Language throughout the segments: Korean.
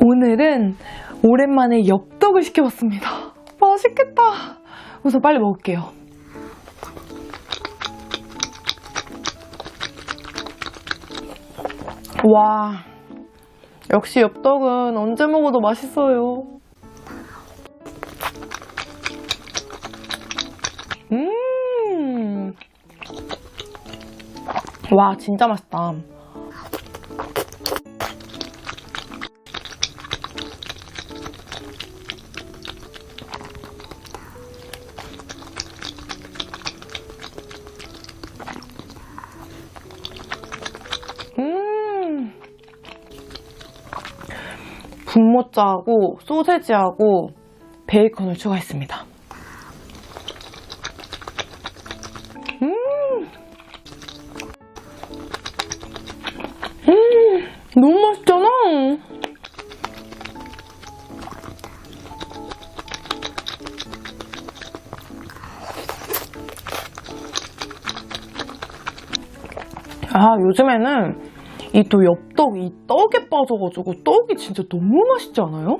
오늘은 오랜만에 엽떡을 시켜봤습니다. 맛있겠다. 우선 빨리 먹을게요. 와, 역시 엽떡은 언제 먹어도 맛있어요. 와, 진짜 맛있다. 분모짜하고 소세지하고 베이컨을 추가했습니다. 너무 맛있잖아. 요즘에는 이 또 엽떡, 이 떡에 빠져가지고 떡이 진짜 너무 맛있지 않아요?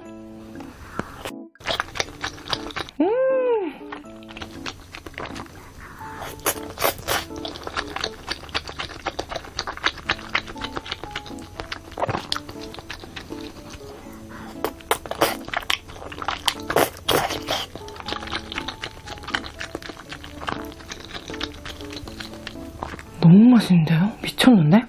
너무 맛있는데요? 미쳤는데?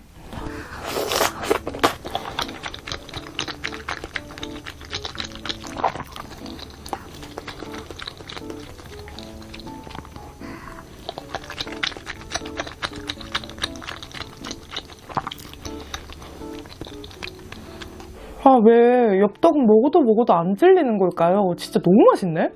왜 엽떡은 먹어도 안 질리는 걸까요? 진짜 너무 맛있네?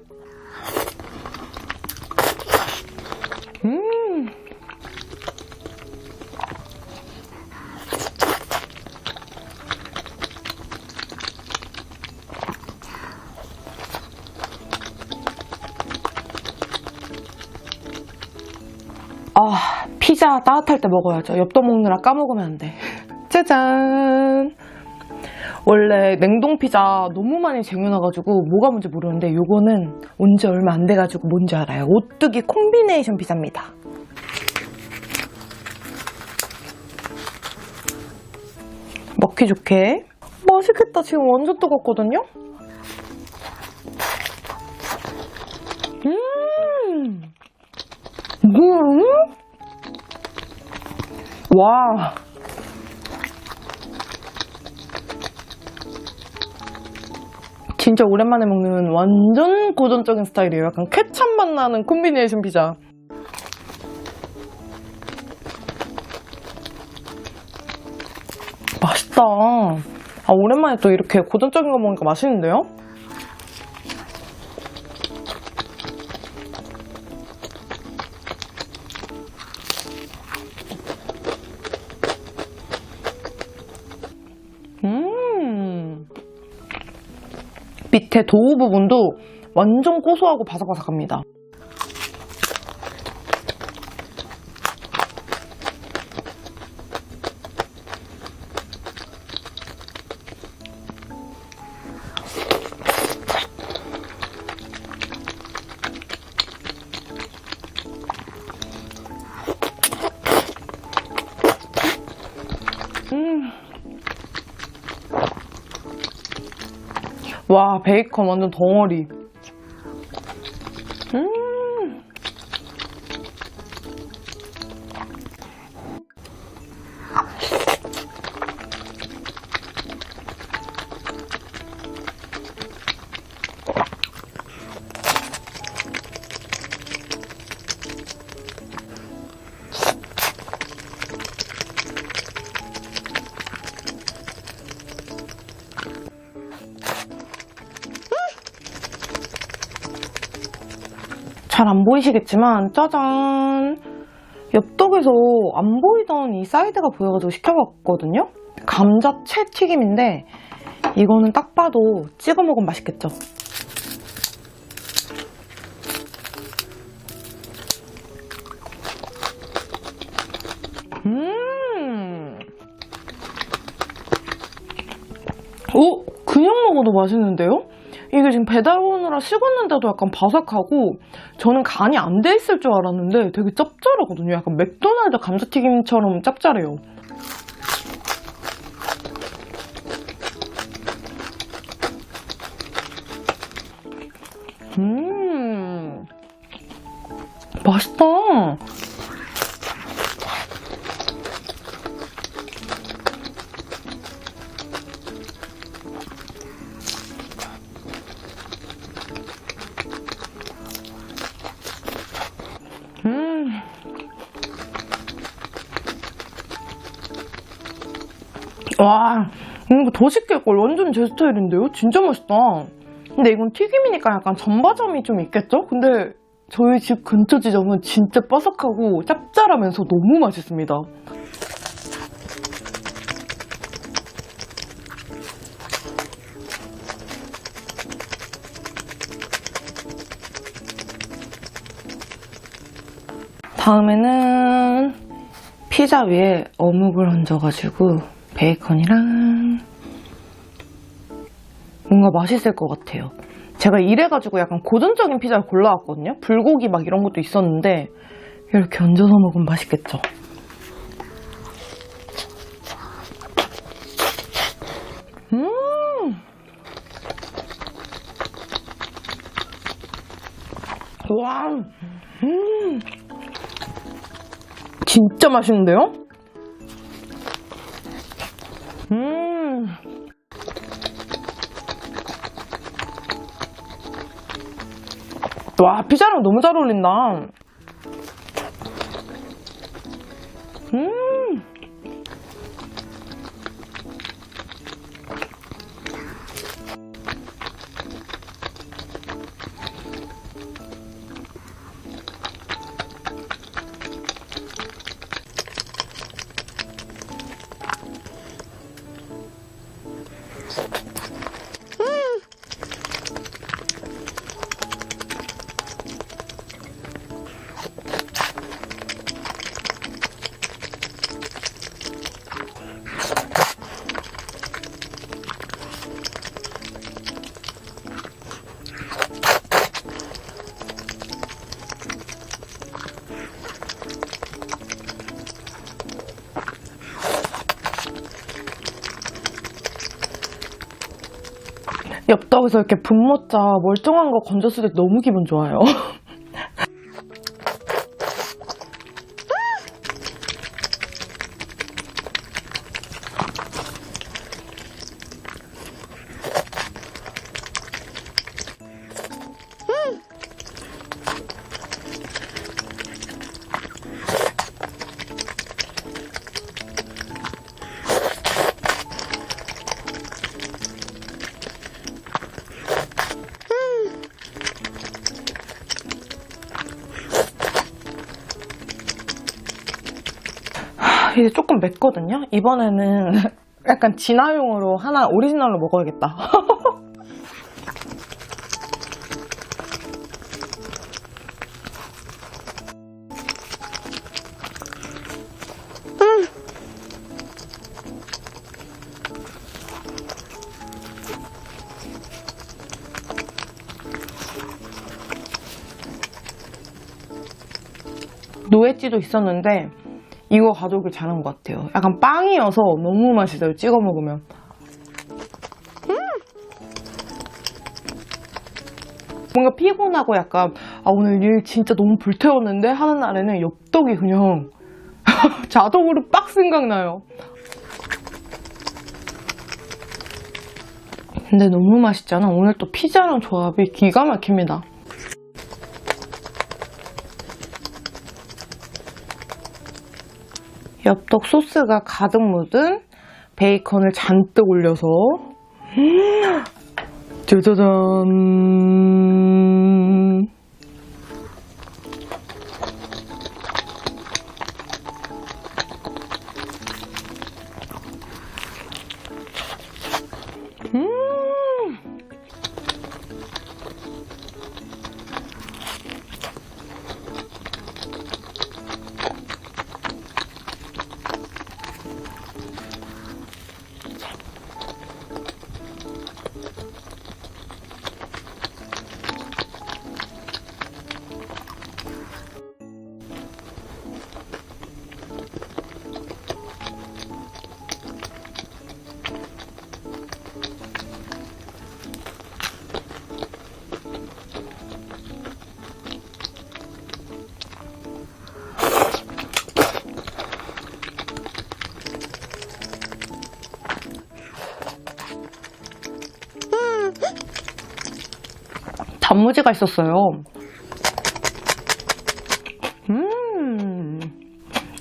피자 따뜻할 때 먹어야죠. 엽떡 먹느라 까먹으면 안 돼. 짜잔! 원래 냉동 피자 너무 많이 쟁여놔가지고 뭐가 뭔지 모르는데 요거는 온 지 얼마 안 돼가지고 뭔지 알아요. 오뚜기 콤비네이션 피자입니다. 먹기 좋게. 맛있겠다. 지금 완전 뜨겁거든요? 와. 진짜 오랜만에 먹는 완전 고전적인 스타일이에요. 약간 케찹 맛 나는 콤비네이션 피자. 맛있다. 오랜만에 또 이렇게 고전적인 거 먹으니까 맛있는데요? 밑에 도우 부분도 완전 고소하고 바삭바삭합니다. 와, 베이컨 완전 덩어리. 잘 안 보이시겠지만 짜잔! 엽떡에서 안 보이던 이 사이드가 보여가지고 시켜봤거든요? 감자채 튀김인데 이거는 딱 봐도 찍어 먹으면 맛있겠죠? 오! 그냥 먹어도 맛있는데요? 이게 지금 배달 오느라 식었는데도 약간 바삭하고 저는 간이 안 돼 있을 줄 알았는데 되게 짭짤하거든요. 약간 맥도날드 감자튀김처럼 짭짤해요. 맛있다. 와, 이거 더 시킬걸. 완전 제 스타일인데요? 진짜 맛있다. 근데 이건 튀김이니까 약간 전바점이 좀 있겠죠? 근데 저희 집 근처 지점은 진짜 바삭하고 짭짤하면서 너무 맛있습니다. 다음에는 피자 위에 어묵을 얹어가지고 베이컨이랑 뭔가 맛있을 것 같아요. 제가 이래가지고 약간 고전적인 피자를 골라왔거든요. 불고기 막 이런 것도 있었는데 이렇게 얹어서 먹으면 맛있겠죠. 와, 진짜 맛있는데요? 와, 피자랑 너무 잘 어울린다. 엽떡에서 이렇게 분모짜 멀쩡한 거 건졌을 때 너무 기분 좋아요. 이제 조금 맵거든요? 이번에는 약간 진화용으로 하나 오리지널로 먹어야겠다. 노엣지도 있었는데 이거 가져오길 잘한 것 같아요. 약간 빵이어서 너무 맛있어요. 찍어 먹으면. 뭔가 피곤하고 약간 오늘 일 진짜 너무 불태웠는데 하는 날에는 엽떡이 그냥 자동으로 빡 생각나요. 근데 너무 맛있잖아. 오늘 또 피자랑 조합이 기가 막힙니다. 엽떡 소스가 가득 묻은 베이컨을 잔뜩 올려서 짜자잔. 단무지가 있었어요.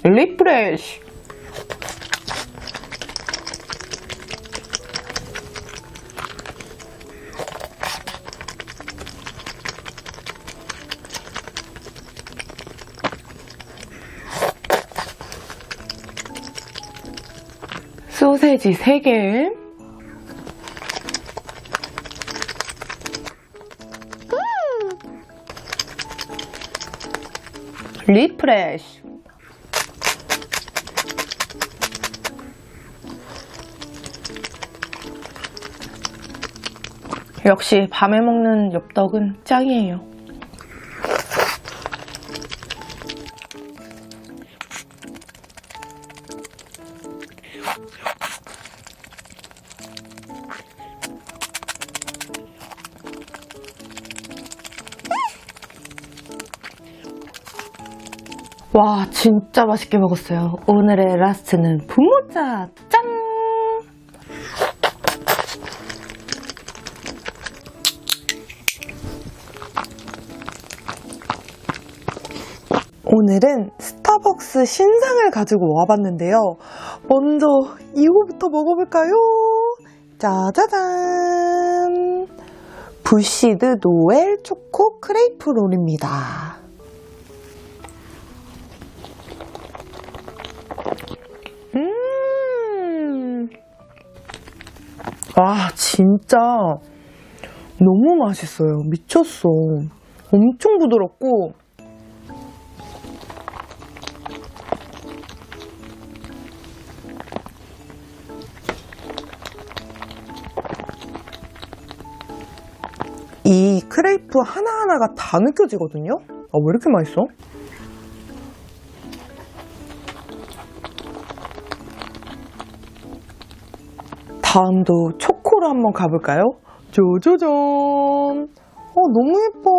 리프레쉬. 소세지 3개. 리프레쉬. 역시 밤에 먹는 엽떡은 짱이에요. 와, 진짜 맛있게 먹었어요. 오늘의 라스트는 분모짜. 짠! 오늘은 스타벅스 신상을 가지고 와봤는데요. 먼저 이거부터 먹어볼까요? 짜자잔! 부시드 노엘 초코 크레이프 롤입니다. 아, 진짜 너무 맛있어요. 미쳤어. 엄청 부드럽고 이 크레이프 하나하나가 다 느껴지거든요? 아, 왜 이렇게 맛있어? 다음도 초코로 한번 가볼까요? 쪼쪼존! 너무 예뻐!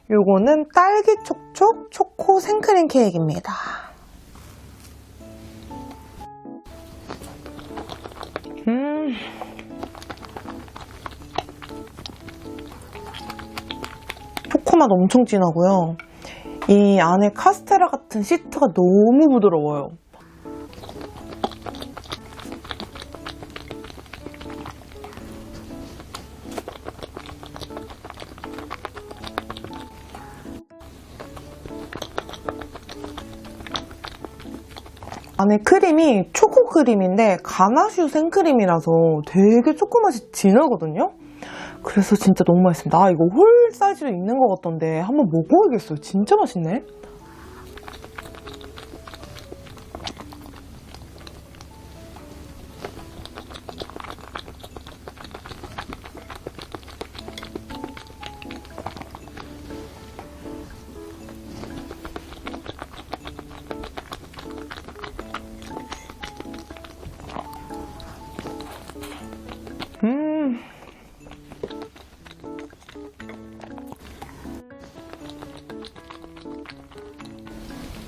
요거는 딸기 촉촉 초코 생크림 케이크입니다. 초코맛 엄청 진하고요. 이 안에 카스테라 같은 시트가 너무 부드러워요. 안에 크림이 초코 크림인데 가나슈 생크림이라서 되게 초코 맛이 진하거든요? 그래서 진짜 너무 맛있습니다. 아, 이거 홀 사이즈로 있는 것 같던데 한번 먹어야겠어요. 진짜 맛있네.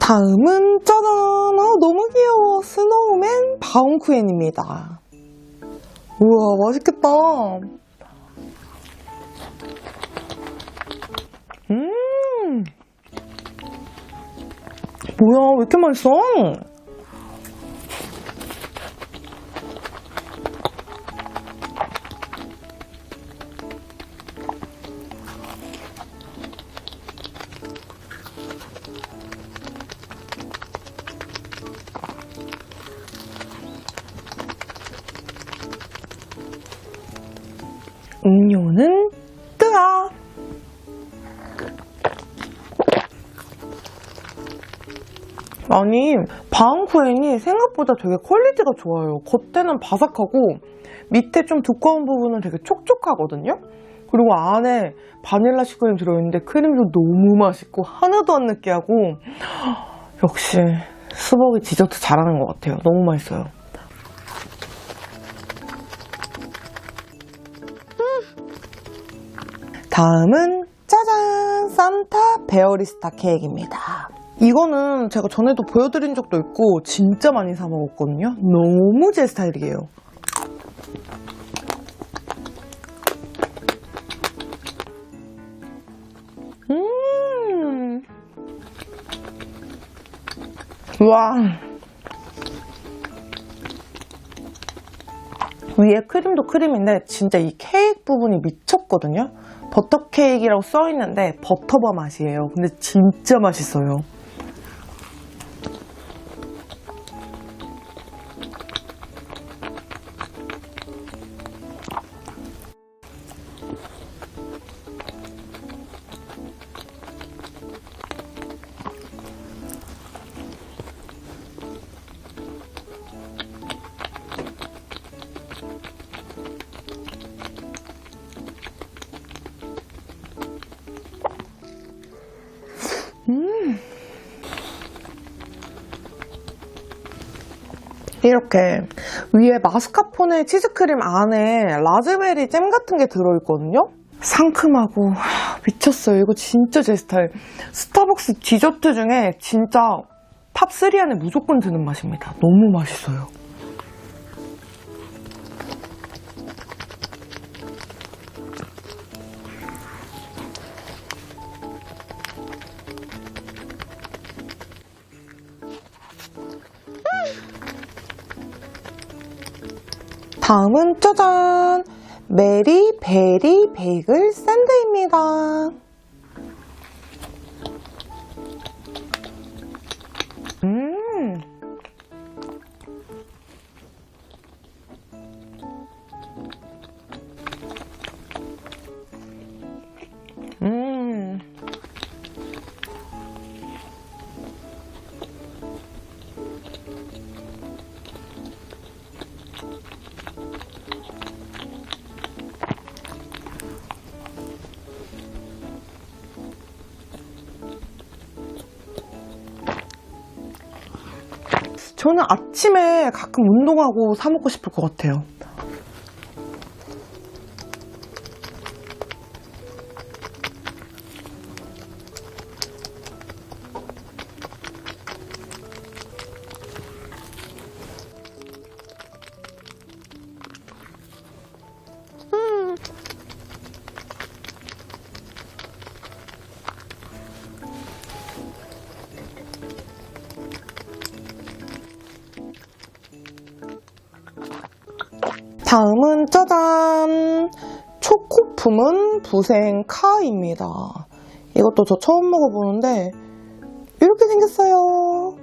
다음은 짜잔! 너무 귀여워! 스노우맨 바움쿠엔입니다. 우와, 맛있겠다. 뭐야, 왜 이렇게 맛있어? 음료는 뜨아! 아니, 바움쿠엔이 생각보다 되게 퀄리티가 좋아요. 겉에는 바삭하고 밑에 좀 두꺼운 부분은 되게 촉촉하거든요? 그리고 안에 바닐라 슈크림 들어있는데 크림도 너무 맛있고 하나도 안 느끼하고 역시 스벅이 디저트 잘하는 것 같아요. 너무 맛있어요. 다음은 짜잔! 산타 베어리스타 케이크입니다. 이거는 제가 전에도 보여드린 적도 있고 진짜 많이 사 먹었거든요. 너무 제 스타일이에요. 우와. 위에 크림도 크림인데 진짜 이 케이크 부분이 미쳤거든요. 버터 케이크라고 써있는데 버터버 맛이에요. 근데 진짜 맛있어요. 이렇게 위에 마스카포네 치즈크림 안에 라즈베리 잼 같은 게 들어있거든요. 상큼하고 미쳤어요. 이거 진짜 제 스타일. 스타벅스 디저트 중에 진짜 탑3 안에 무조건 드는 맛입니다. 너무 맛있어요. 다음은 짜잔! 메리 베리 베이글 샌드입니다. 음. 저는 아침에 가끔 운동하고 사 먹고 싶을 것 같아요. 다음은 짜잔! 초코 품은 부생 카입니다. 이것도 저 처음 먹어보는데 이렇게 생겼어요.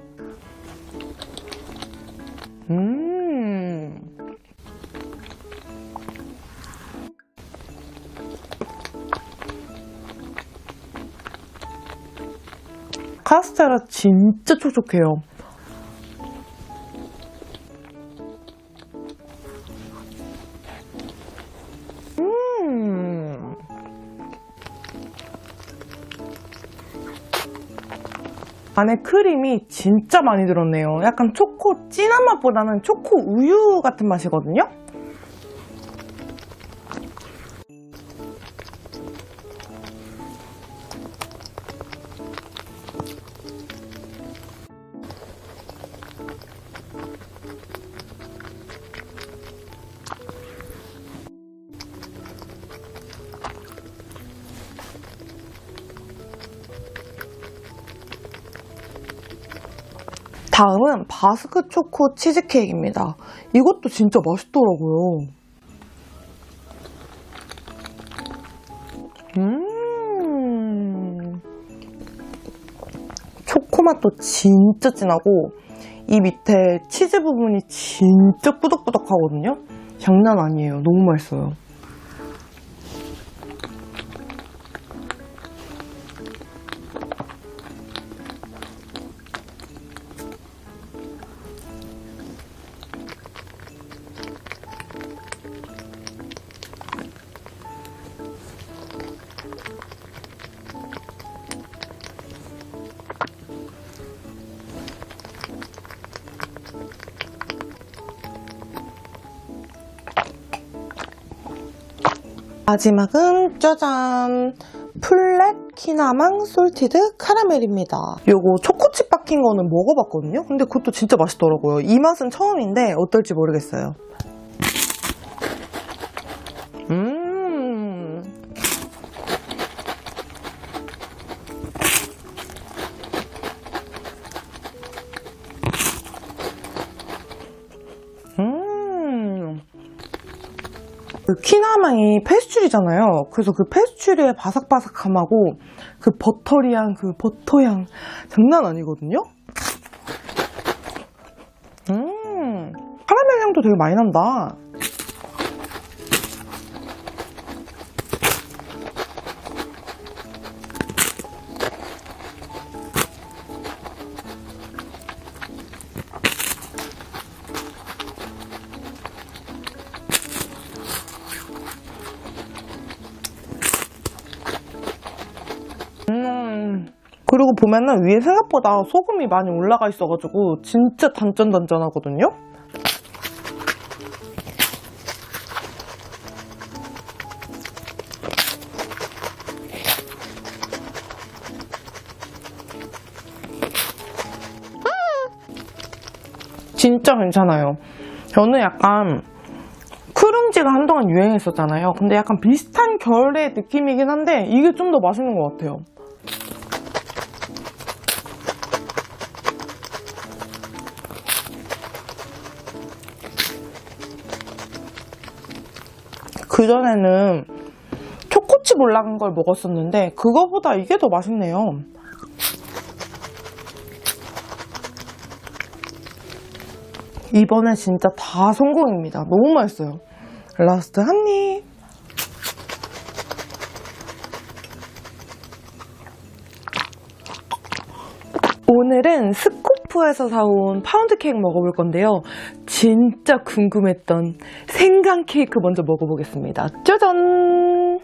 카스테라 진짜 촉촉해요. 안에 크림이 진짜 많이 들었네요. 약간 초코 진한 맛보다는 초코 우유 같은 맛이거든요. 다음은 바스크 초코 치즈케이크입니다. 이것도 진짜 맛있더라고요. 초코 맛도 진짜 진하고 이 밑에 치즈 부분이 진짜 꾸덕꾸덕하거든요. 장난 아니에요. 너무 맛있어요. 마지막은 짜잔! 플랫 키나망 솔티드 카라멜입니다. 요거 초코칩 박힌 거는 먹어봤거든요? 근데 그것도 진짜 맛있더라고요. 이 맛은 처음인데 어떨지 모르겠어요. 그 키나망이 페스츄리잖아요. 그래서 그 페스츄리의 바삭바삭함하고 그 버터리한 그 버터향 장난 아니거든요? 카라멜 향도 되게 많이 난다. 그리고 보면은 위에 생각보다 소금이 많이 올라가 있어가지고 진짜 단짠단짠하거든요? 진짜 괜찮아요. 저는 약간 크룽지가 한동안 유행했었잖아요. 근데 약간 비슷한 결의 느낌이긴 한데 이게 좀 더 맛있는 것 같아요. 그전에는 초코칩 올라간 걸 먹었었는데 그거보다 이게 더 맛있네요. 이번엔 진짜 다 성공입니다. 너무 맛있어요. 라스트 한 입. 오늘은 스코프에서 사온 파운드 케이크 먹어볼 건데요. 진짜 궁금했던 생강 케이크 먼저 먹어보겠습니다. 짜잔!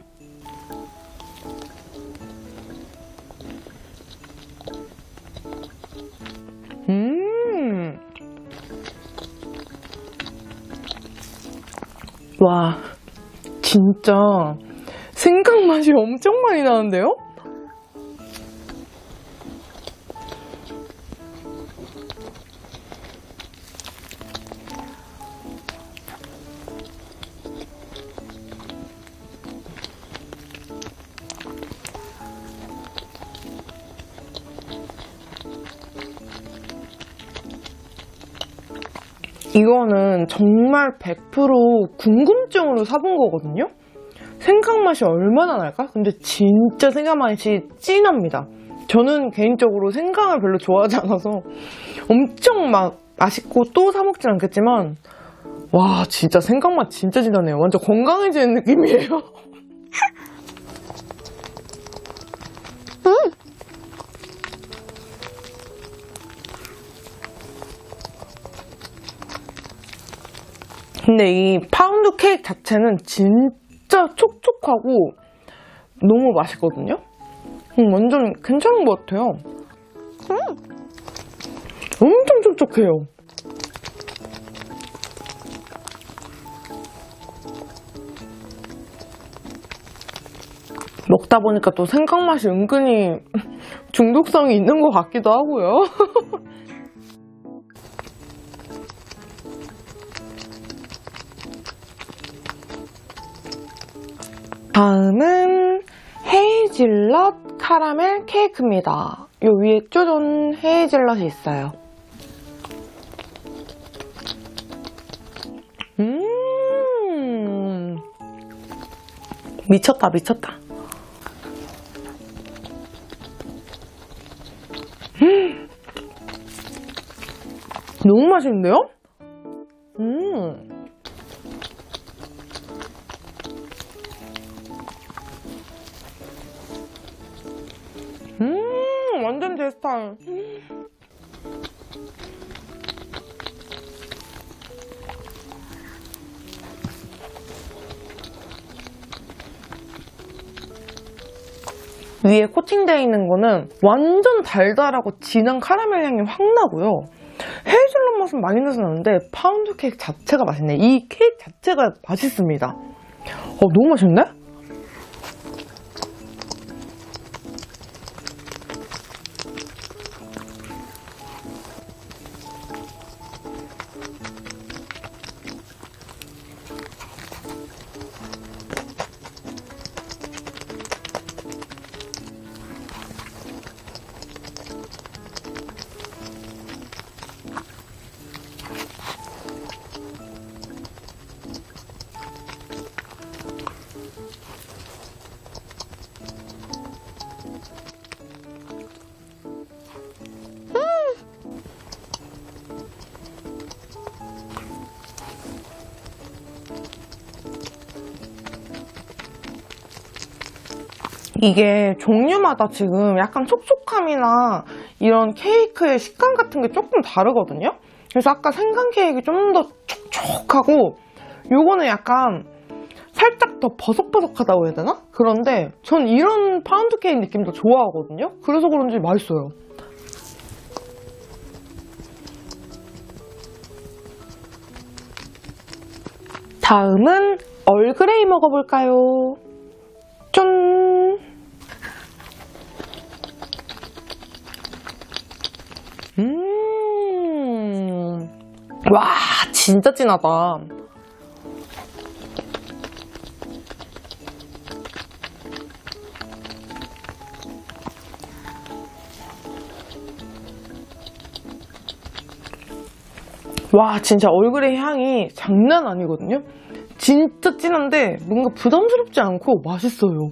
와, 진짜 생강 맛이 엄청 많이 나는데요? 이거는 정말 100% 궁금증으로 사본 거거든요? 생강 맛이 얼마나 날까? 근데 진짜 생강 맛이 진합니다. 저는 개인적으로 생강을 별로 좋아하지 않아서 엄청 막 맛있고 또 사 먹진 않겠지만 와, 진짜 생강 맛 진짜 진하네요. 완전 건강해지는 느낌이에요. 근데 이 파운드 케이크 자체는 진짜 촉촉하고 너무 맛있거든요? 완전 괜찮은 것 같아요. 엄청 촉촉해요. 먹다 보니까 또 생강 맛이 은근히 중독성이 있는 것 같기도 하고요. 다음은 헤이즐넛 카라멜 케이크입니다. 요 위에 쪼존 헤이즐넛이 있어요. 미쳤다, 미쳤다. 너무 맛있는데요? 완전 제 스타일. 위에 코팅되어 있는 거는 완전 달달하고 진한 카라멜 향이 확 나고요. 헤이즐넛 맛은 많이 나진 않는데 파운드 케이크 자체가 맛있네. 이 케이크 자체가 맛있습니다. 너무 맛있는데? 이게 종류마다 지금 약간 촉촉함이나 이런 케이크의 식감 같은 게 조금 다르거든요. 그래서 아까 생강 케이크 좀 더 촉촉하고 요거는 약간 살짝 더 버석버석하다고 해야 되나? 그런데 전 이런 파운드 케이크 느낌도 좋아하거든요. 그래서 그런지 맛있어요. 다음은 얼그레이 먹어볼까요? 짠! 와, 진짜 진하다. 와, 진짜 얼그레이 향이 장난 아니거든요? 진짜 진한데 뭔가 부담스럽지 않고 맛있어요.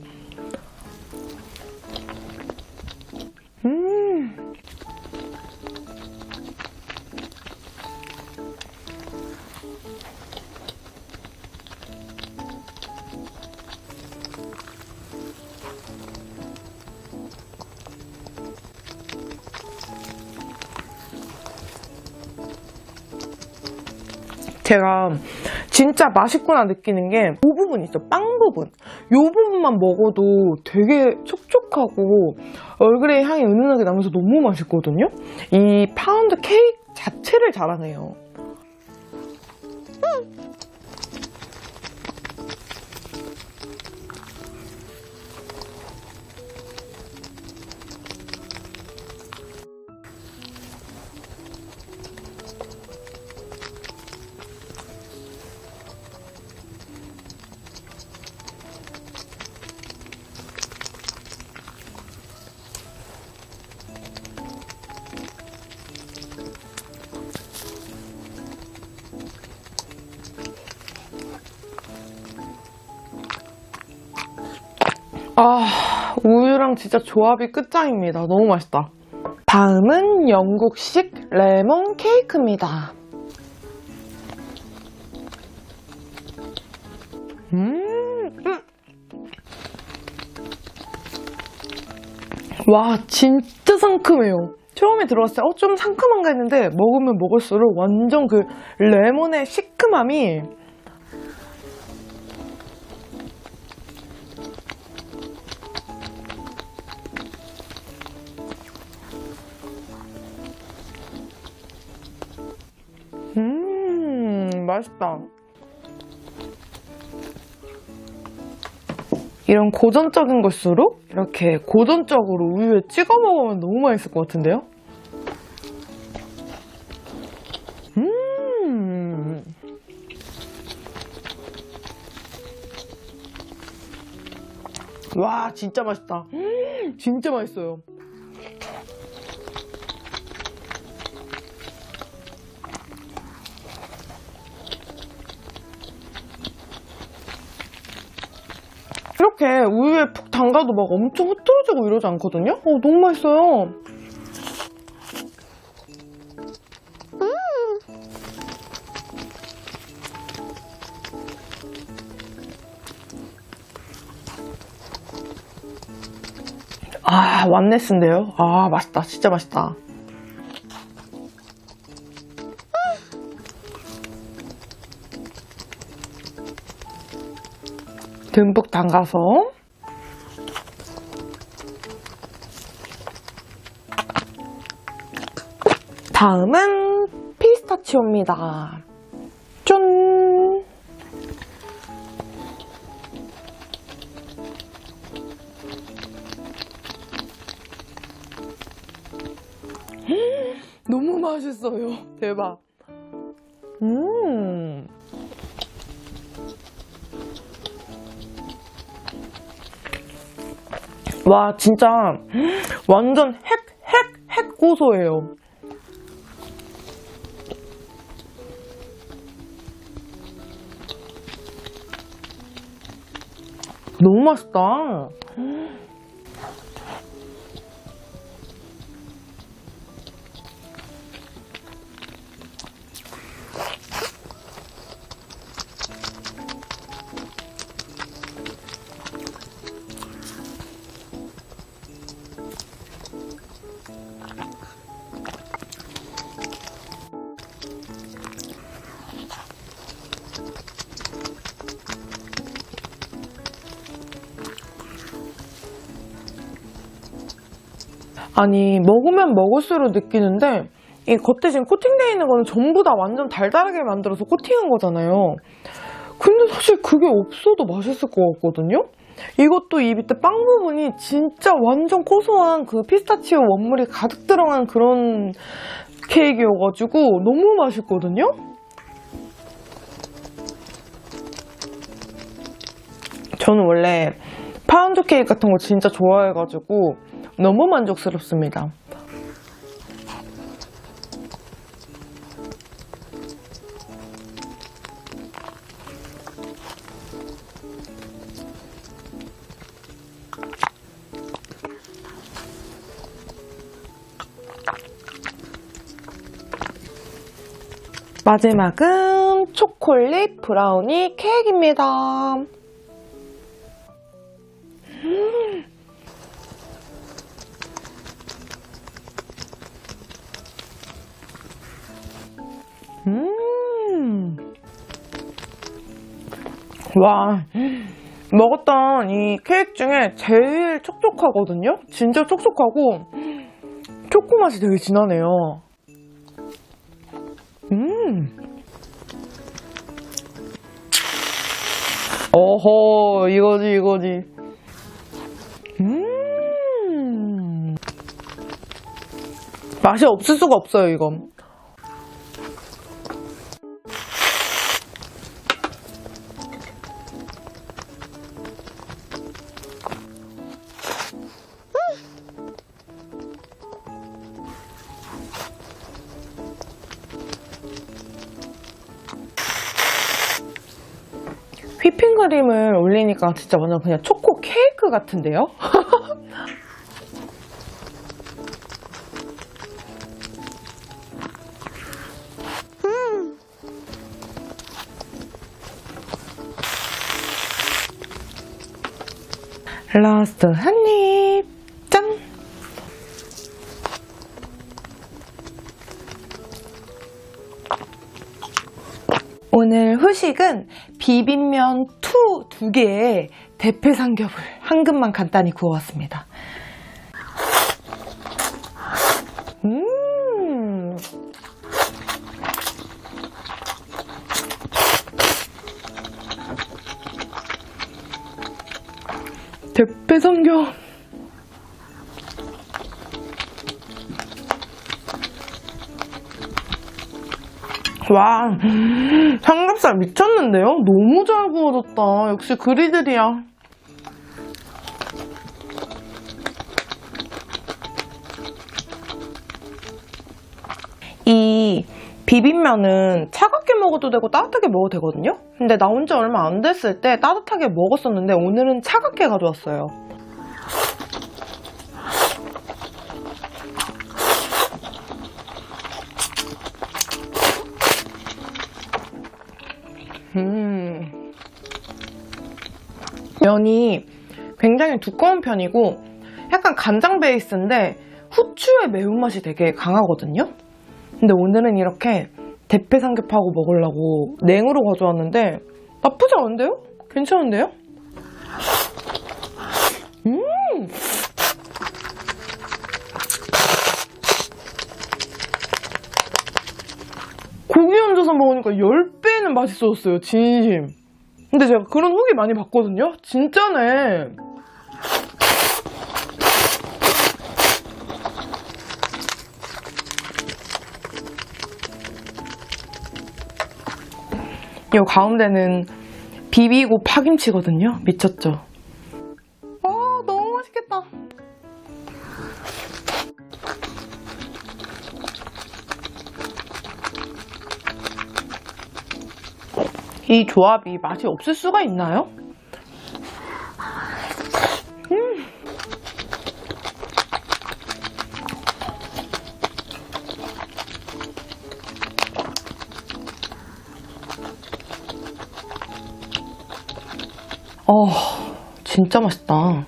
제가 진짜 맛있구나 느끼는 게 이 부분 있죠, 빵 부분. 이 부분만 먹어도 되게 촉촉하고 얼그레이 향이 은은하게 나면서 너무 맛있거든요. 이 파운드 케이크 자체를 잘하네요. 아, 우유랑 진짜 조합이 끝장입니다. 너무 맛있다. 다음은 영국식 레몬 케이크입니다. 와, 진짜 상큼해요. 처음에 들어왔을 때 좀 상큼한가 했는데 먹으면 먹을수록 완전 그 레몬의 시큼함이 맛있다. 이런 고전적인 걸수록 이렇게 고전적으로 우유에 찍어 먹으면 너무 맛있을 것 같은데요? 와, 진짜 맛있다. 진짜 맛있어요. 이렇게 우유에 푹 담가도 막 엄청 흐트러지고 이러지 않거든요? 너무 맛있어요. 아, 완네스인데요? 아, 맛있다. 진짜 맛있다. 듬뿍 담가서 다음은 피스타치오입니다. 짠! 너무 맛있어요. 대박. 와, 진짜 완전 핵 고소해요. 너무 맛있다. 아니, 먹으면 먹을수록 느끼는데 이 겉에 지금 코팅되어 있는 거는 전부 다 완전 달달하게 만들어서 코팅한 거잖아요. 근데 사실 그게 없어도 맛있을 것 같거든요? 이것도 이 밑에 빵 부분이 진짜 완전 고소한 그 피스타치오 원물이 가득 들어간 그런 케이크여가지고 너무 맛있거든요? 저는 원래 파운드 케이크 같은 거 진짜 좋아해가지고 너무 만족스럽습니다. 마지막은 초콜릿 브라우니 케이크입니다. 와, 먹었던 이 케이크 중에 제일 촉촉하거든요? 진짜 촉촉하고 초코 맛이 되게 진하네요. 어허, 이거지. 맛이 없을 수가 없어요, 이건. 휘핑크림을 올리니까 진짜 완전 그냥 초코 케이크 같은데요? 라스트 한입! 짠! 오늘 후식은 비빔면 두 개에 대패 삼겹을 한 근만 간단히 구워왔습니다. 대패 삼겹. 와, 삼겹살 미쳤는데요? 너무 잘 구워졌다. 역시 그리들이야. 이 비빔면은 차갑게 먹어도 되고 따뜻하게 먹어도 되거든요? 근데 나 혼자 얼마 안 됐을 때 따뜻하게 먹었었는데 오늘은 차갑게 가져왔어요. 면이 굉장히 두꺼운 편이고 약간 간장 베이스인데 후추의 매운맛이 되게 강하거든요? 근데 오늘은 이렇게 대패 삼겹하고 먹으려고 냉으로 가져왔는데 나쁘지 않은데요? 괜찮은데요? 고기 얹어서 먹으니까 10배는 맛있어졌어요, 진심. 근데 제가 그런 후기 많이 봤거든요? 진짜네. 이 가운데는 비비고 파김치거든요? 미쳤죠? 너무 맛있겠다. 이 조합이 맛이 없을 수가 있나요? 진짜 맛있다.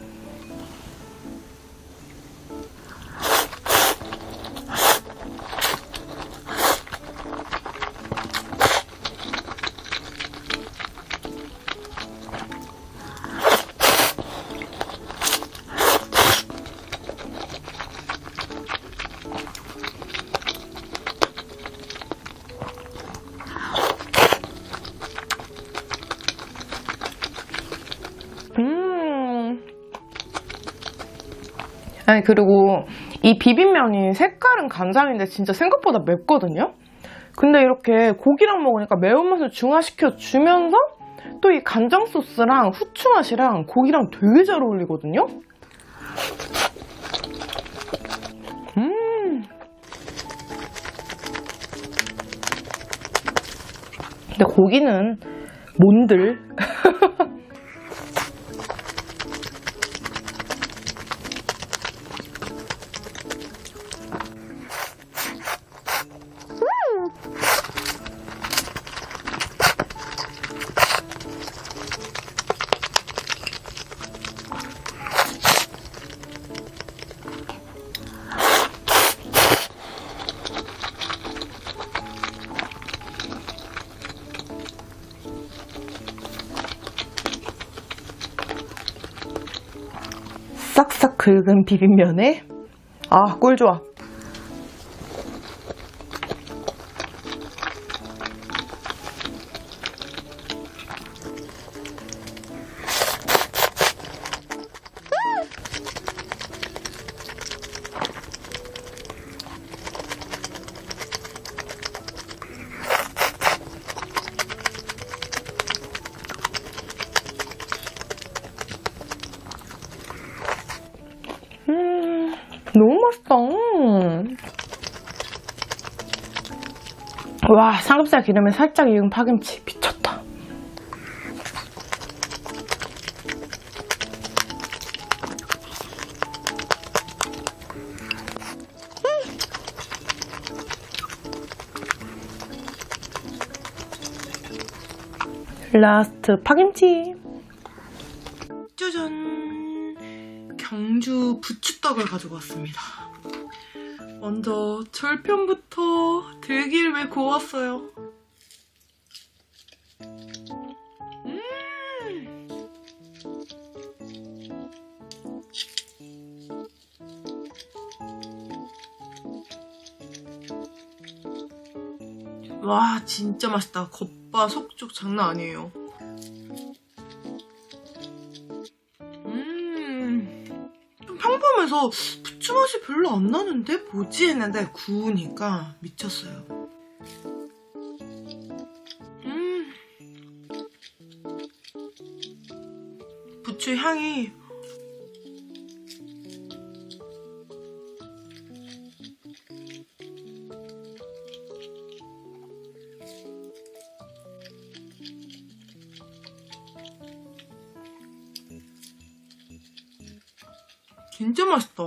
아니, 그리고 이 비빔면이 색깔은 간장인데 진짜 생각보다 맵거든요? 근데 이렇게 고기랑 먹으니까 매운맛을 중화시켜 주면서 또 이 간장 소스랑 후추 맛이랑 고기랑 되게 잘 어울리거든요? 근데 고기는 몬들. 싹싹 긁은 비빔면에 꿀 좋아. 너무 맛있다. 와, 삼겹살 기름에 살짝 익은 파김치 미쳤다. 라스트 파김치. 짜잔! 경주 부추떡을 가지고 왔습니다. 먼저 절편부터 들기름에 구웠어요. 와, 진짜 맛있다. 겉바 속촉 장난 아니에요. 좀 평범해서 부추 맛이 별로 안 나는데? 뭐지? 했는데 구우니까 미쳤어요. 부추 향이 진짜 맛있다.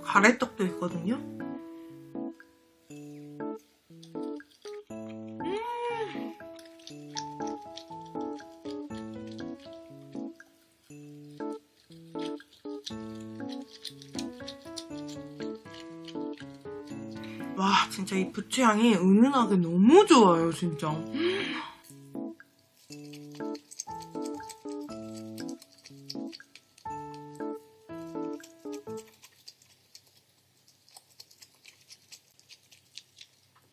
가래떡도 있거든요. 와, 진짜 이 부추향이 은은하게 너무 좋아요, 진짜.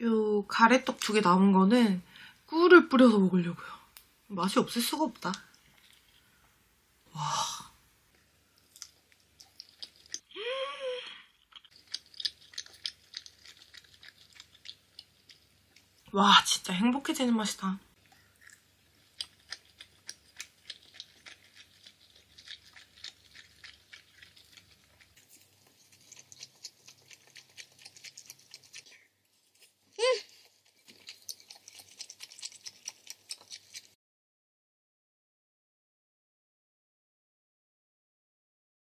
요 가래떡 2개 남은 거는 꿀을 뿌려서 먹으려고요. 맛이 없을 수가 없다. 와. 와, 진짜 행복해지는 맛이다.